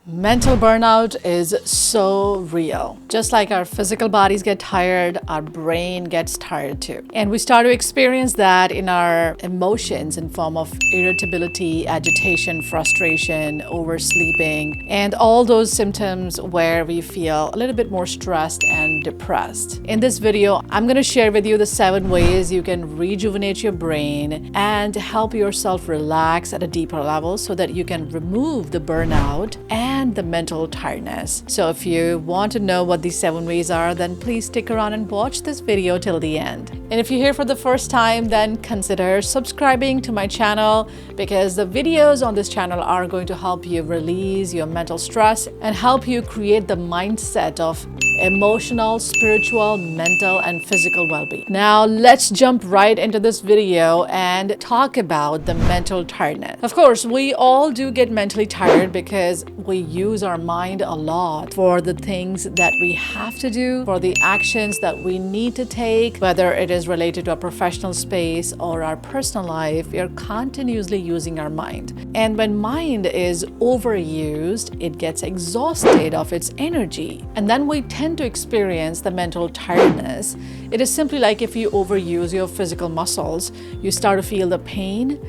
Mental burnout is so real. Just like our physical bodies get tired, our brain gets tired too. And we start to experience that in our emotions in form of irritability, agitation, frustration, oversleeping, and all those symptoms where we feel a little bit more stressed and depressed. In this video, I'm going to share with you the 7 ways you can rejuvenate your brain and help yourself relax at a deeper level so that you can remove the burnout and the mental tiredness. So if you want to know what these 7 ways are, then please stick around and watch this video till the end. And if you're here for the first time, then consider subscribing to my channel because the videos on this channel are going to help you release your mental stress and help you create the mindset of emotional, spiritual, mental, and physical well-being. Now, let's jump right into this video and talk about the mental tiredness. Of course, we all do get mentally tired because we use our mind a lot for the things that we have to do, for the actions that we need to take, whether it is related to a professional space or our personal life. We are continuously using our mind. And when mind is overused, it gets exhausted of its energy. And then we tend to experience the mental tiredness. It is simply like if you overuse your physical muscles, you start to feel the pain.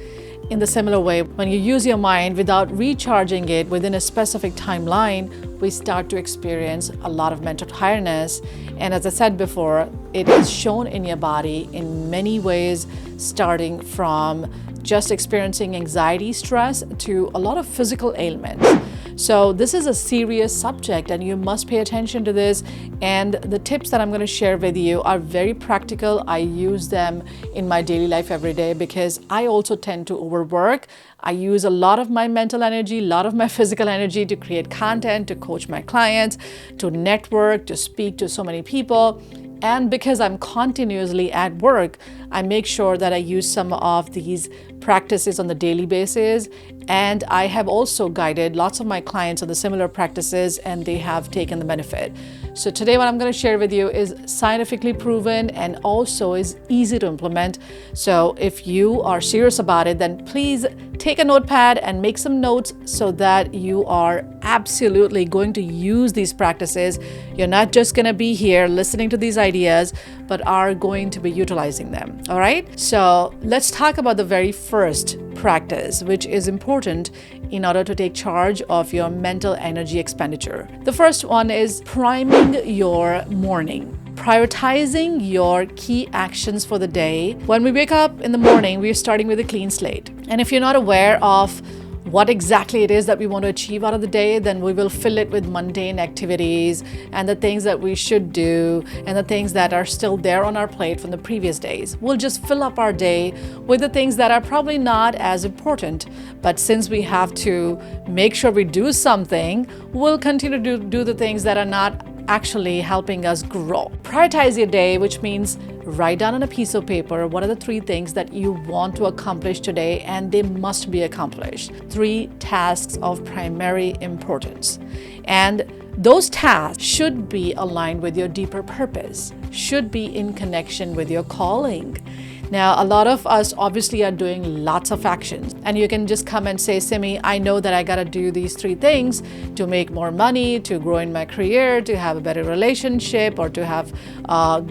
In the similar way, when you use your mind without recharging it within a specific timeline, we start to experience a lot of mental tiredness. And as I said before, it is shown in your body in many ways, starting from just experiencing anxiety, stress, to a lot of physical ailments. So this is a serious subject and you must pay attention to this. And the tips that I'm going to share with you are very practical. I use them in my daily life every day because I also tend to overwork. I use a lot of my mental energy, a lot of my physical energy to create content, to coach my clients, to network, to speak to so many people. And because I'm continuously at work, I make sure that I use some of these practices on the daily basis. And I have also guided lots of my clients on the similar practices and they have taken the benefit. So today what I'm going to share with you is scientifically proven and also is easy to implement. So if you are serious about it, then please take a notepad and make some notes so that you are absolutely going to use these practices. You're not just going to be here listening to these ideas, but are going to be utilizing them. All right. So let's talk about the very first practice, which is important in order to take charge of your mental energy expenditure. The first one is priming your morning. Prioritizing your key actions for the day. When we wake up in the morning, we're starting with a clean slate. And if you're not aware of what exactly it is that we want to achieve out of the day, then we will fill it with mundane activities and the things that we should do and the things that are still there on our plate from the previous days. We'll just fill up our day with the things that are probably not as important. But since we have to make sure we do something, we'll continue to do the things that are not actually helping us grow. Prioritize your day, which means write down on a piece of paper what are the 3 things that you want to accomplish today, and they must be accomplished. 3 tasks of primary importance. And those tasks should be aligned with your deeper purpose, should be in connection with your calling. Now, a lot of us obviously are doing lots of actions, and you can just come and say, Simi, I know that I got to do these 3 things to make more money, to grow in my career, to have a better relationship, or to have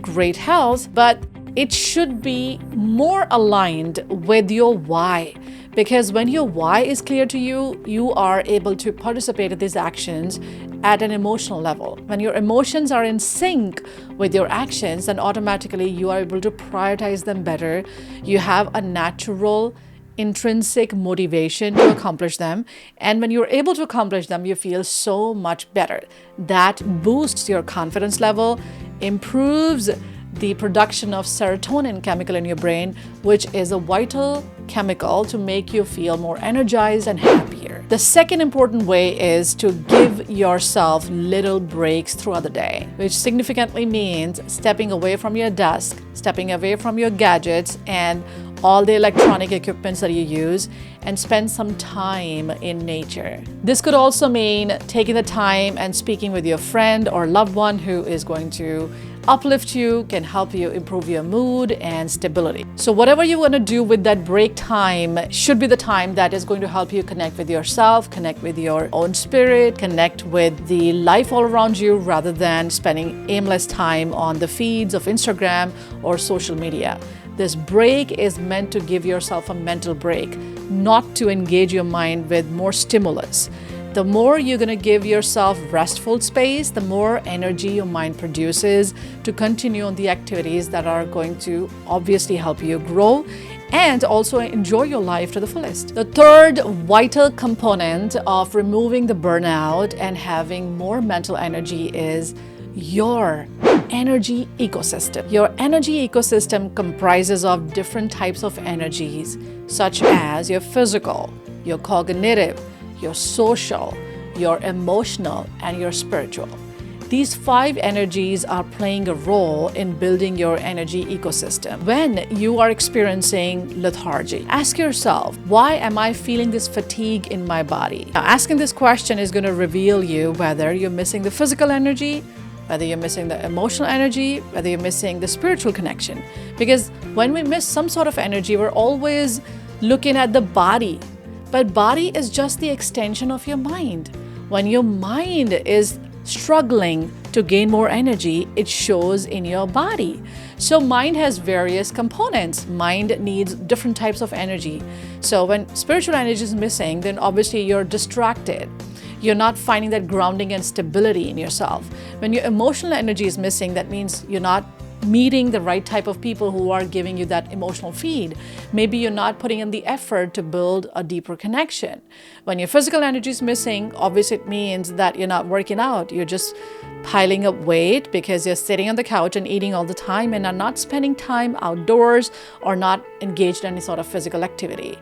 great health. But it should be more aligned with your why. Because when your why is clear to you, you are able to participate in these actions at an emotional level. When your emotions are in sync with your actions, then automatically you are able to prioritize them better. You have a natural intrinsic motivation to accomplish them. And when you're able to accomplish them, you feel so much better. That boosts your confidence level, improves the production of serotonin chemical in your brain, which is a vital chemical to make you feel more energized and happier. The second important way is to give yourself little breaks throughout the day, which significantly means stepping away from your desk, stepping away from your gadgets and all the electronic equipments that you use, and spend some time in nature. This could also mean taking the time and speaking with your friend or loved one who is going to uplift you, can help you improve your mood and stability. So whatever you want to do with that break time should be the time that is going to help you connect with yourself, connect with your own spirit, connect with the life all around you, rather than spending aimless time on the feeds of Instagram or social media. This break is meant to give yourself a mental break, not to engage your mind with more stimulus. The more you're going to give yourself restful space, the more energy your mind produces to continue on the activities that are going to obviously help you grow and also enjoy your life to the fullest. The third vital component of removing the burnout and having more mental energy is your energy ecosystem. Your energy ecosystem comprises of different types of energies, such as your physical, your cognitive, your social, your emotional, and your spiritual. These 5 energies are playing a role in building your energy ecosystem. When you are experiencing lethargy, ask yourself, why am I feeling this fatigue in my body? Now, asking this question is going to reveal you whether you're missing the physical energy, whether you're missing the emotional energy, whether you're missing the spiritual connection. Because when we miss some sort of energy, we're always looking at the body. But body is just the extension of your mind. When your mind is struggling to gain more energy, it shows in your body. So mind has various components. Mind needs different types of energy. So when spiritual energy is missing, then obviously you're distracted. You're not finding that grounding and stability in yourself. When your emotional energy is missing, that means you're not meeting the right type of people who are giving you that emotional feed. Maybe you're not putting in the effort to build a deeper connection. When your physical energy is missing, obviously it means that you're not working out. You're just piling up weight because you're sitting on the couch and eating all the time and are not spending time outdoors or not engaged in any sort of physical activity.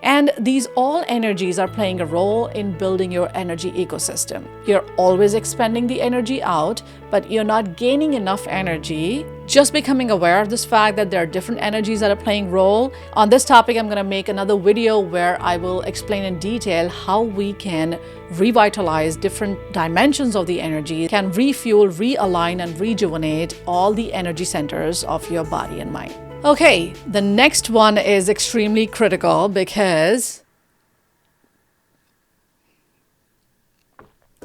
And these all energies are playing a role in building your energy ecosystem. You're always expending the energy out, but you're not gaining enough energy. Just becoming aware of this fact that there are different energies that are playing role. On this topic, I'm going to make another video where I will explain in detail how we can revitalize different dimensions of the energy, can refuel, realign, and rejuvenate all the energy centers of your body and mind. Okay, the next one is extremely critical because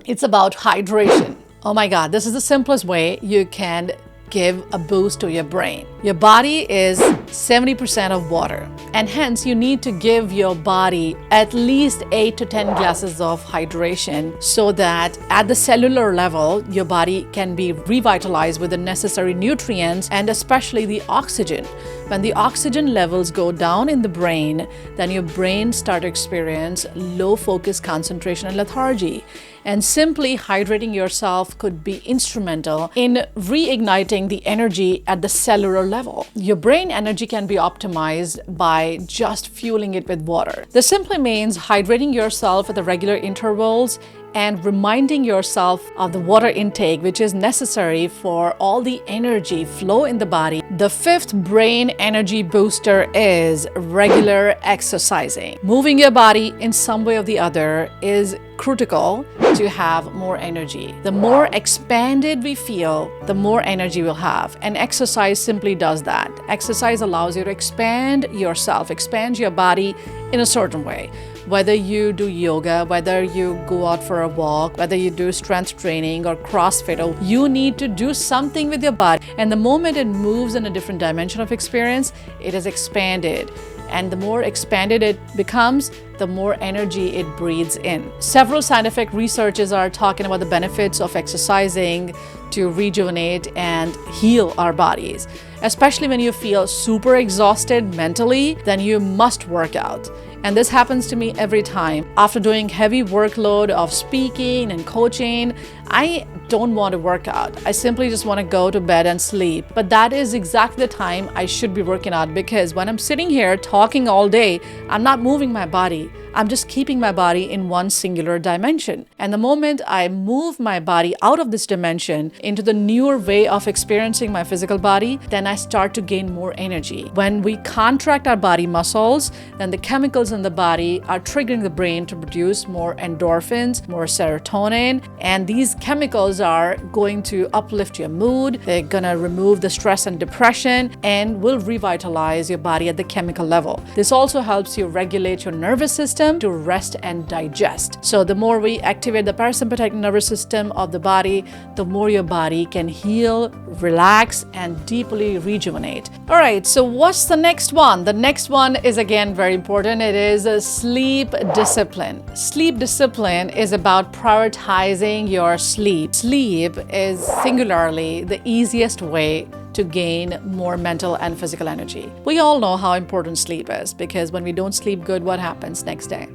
it's about hydration. Oh my God, this is the simplest way you can give a boost to your brain. Your body is 70% of water, and hence you need to give your body at least 8 to 10 glasses of hydration so that at the cellular level, your body can be revitalized with the necessary nutrients and especially the oxygen. When the oxygen levels go down in the brain, then your brain starts to experience low focus, concentration, and lethargy. And simply hydrating yourself could be instrumental in reigniting the energy at the cellular level. Your brain energy can be optimized by just fueling it with water. This simply means hydrating yourself at the regular intervals and reminding yourself of the water intake, which is necessary for all the energy flow in the body. The 5th brain energy booster is regular exercising. Moving your body in some way or the other is critical to have more energy. The more expanded we feel, the more energy we'll have. And exercise simply does that. Exercise allows you to expand yourself, expand your body in a certain way. Whether you do yoga, whether you go out for a walk, whether you do strength training or CrossFit, or you need to do something with your body. And the moment it moves in a different dimension of experience, it is expanded. And the more expanded it becomes, the more energy it breathes in. Several scientific researchers are talking about the benefits of exercising to rejuvenate and heal our bodies. Especially when you feel super exhausted mentally, then you must work out. And this happens to me every time. After doing heavy workload of speaking and coaching, I don't want to work out. I simply just want to go to bed and sleep. But that is exactly the time I should be working out, because when I'm sitting here talking all day, I'm not moving my body. I'm just keeping my body in one singular dimension. And the moment I move my body out of this dimension into the newer way of experiencing my physical body, then I start to gain more energy. When we contract our body muscles, then the chemicals in the body are triggering the brain to produce more endorphins, more serotonin, and these chemicals are going to uplift your mood, they're gonna remove the stress and depression, and will revitalize your body at the chemical level. This also helps you regulate your nervous system to rest and digest. So the more we activate the parasympathetic nervous system of the body, the more your body can heal, relax, and deeply rejuvenate. All right, so what's the next one? The next one is again very important. It is a sleep discipline. Sleep discipline is about prioritizing your sleep. Sleep is singularly the easiest way to gain more mental and physical energy. We all know how important sleep is, because when we don't sleep good, what happens next day?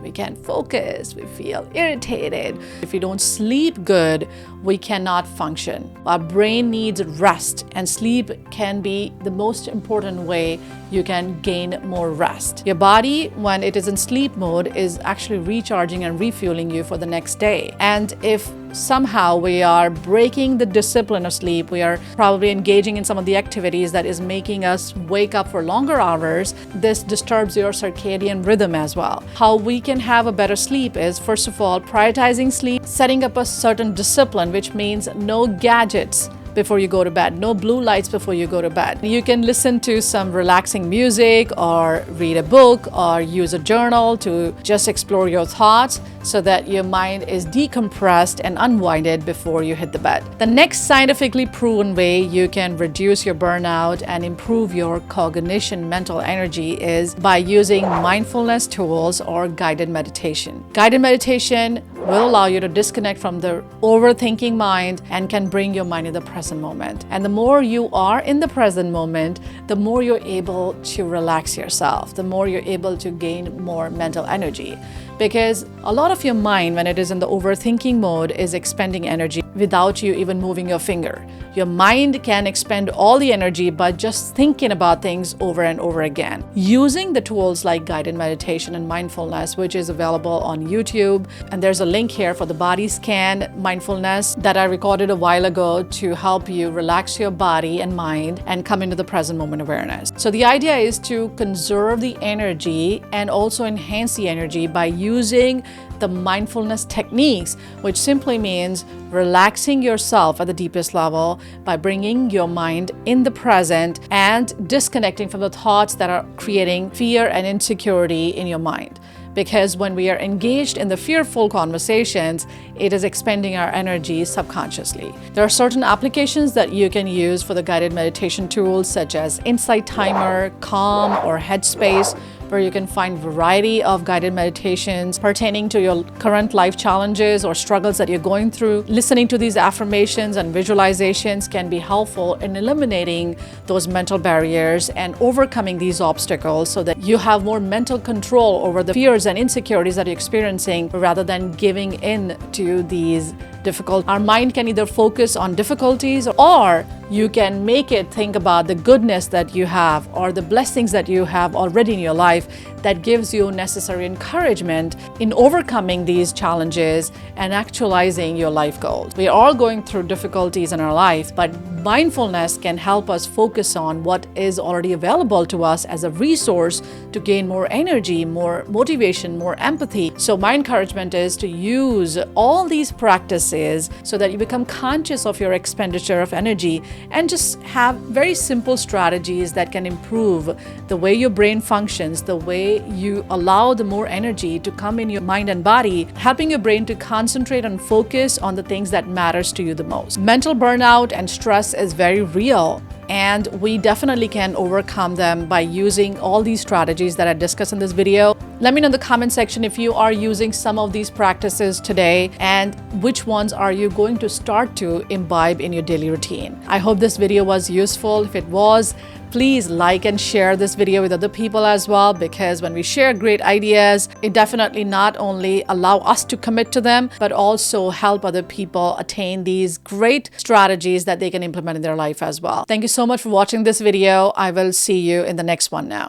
We can't focus, we feel irritated. If we don't sleep good, we cannot function. Our brain needs rest, and sleep can be the most important way you can gain more rest. Your body, when it is in sleep mode, is actually recharging and refueling you for the next day. And if somehow we are breaking the discipline of sleep, we are probably engaging in some of the activities that is making us wake up for longer hours, this disturbs your circadian rhythm as well. How we can have a better sleep is, first of all, prioritizing sleep, setting up a certain discipline, which means no gadgets before you go to bed, no blue lights before you go to bed. You can listen to some relaxing music or read a book or use a journal to just explore your thoughts so that your mind is decompressed and unwinded before you hit the bed. The next scientifically proven way you can reduce your burnout and improve your cognition, mental energy, is by using mindfulness tools or guided meditation. Guided meditation will allow you to disconnect from the overthinking mind and can bring your mind in the present moment. And the more you are in the present moment, the more you're able to relax yourself, the more you're able to gain more mental energy. Because a lot of your mind, when it is in the overthinking mode, is expending energy without you even moving your finger. Your mind can expend all the energy by just thinking about things over and over again. Using the tools like guided meditation and mindfulness, which is available on YouTube, and there's a link here for the body scan mindfulness that I recorded a while ago to help you relax your body and mind and come into the present moment awareness. So the idea is to conserve the energy and also enhance the energy by using the mindfulness techniques, which simply means relaxing yourself at the deepest level by bringing your mind in the present and disconnecting from the thoughts that are creating fear and insecurity in your mind. Because when we are engaged in the fearful conversations, it is expending our energy subconsciously. There are certain applications that you can use for the guided meditation tools, such as Insight Timer, Calm, or Headspace, where you can find variety of guided meditations pertaining to your current life challenges or struggles that you're going through. Listening to these affirmations and visualizations can be helpful in eliminating those mental barriers and overcoming these obstacles so that you have more mental control over the fears and insecurities that you're experiencing rather than giving in to these difficult. Our mind can either focus on difficulties, or you can make it think about the goodness that you have or the blessings that you have already in your life that gives you necessary encouragement in overcoming these challenges and actualizing your life goals. We are all going through difficulties in our life, but mindfulness can help us focus on what is already available to us as a resource to gain more energy, more motivation, more empathy. So my encouragement is to use all these practices so that you become conscious of your expenditure of energy and just have very simple strategies that can improve the way your brain functions, the way you allow the more energy to come in your mind and body, helping your brain to concentrate and focus on the things that matters to you the most. Mental burnout and stress is very real, and we definitely can overcome them by using all these strategies that I discussed in this video. Let me know in the comment section if you are using some of these practices today and which ones are you going to start to imbibe in your daily routine. I hope this video was useful. If it was, please like and share this video with other people as well, because when we share great ideas, it definitely not only allow us to commit to them, but also help other people attain these great strategies that they can implement in their life as well. Thank you so much for watching this video. I will see you in the next one now.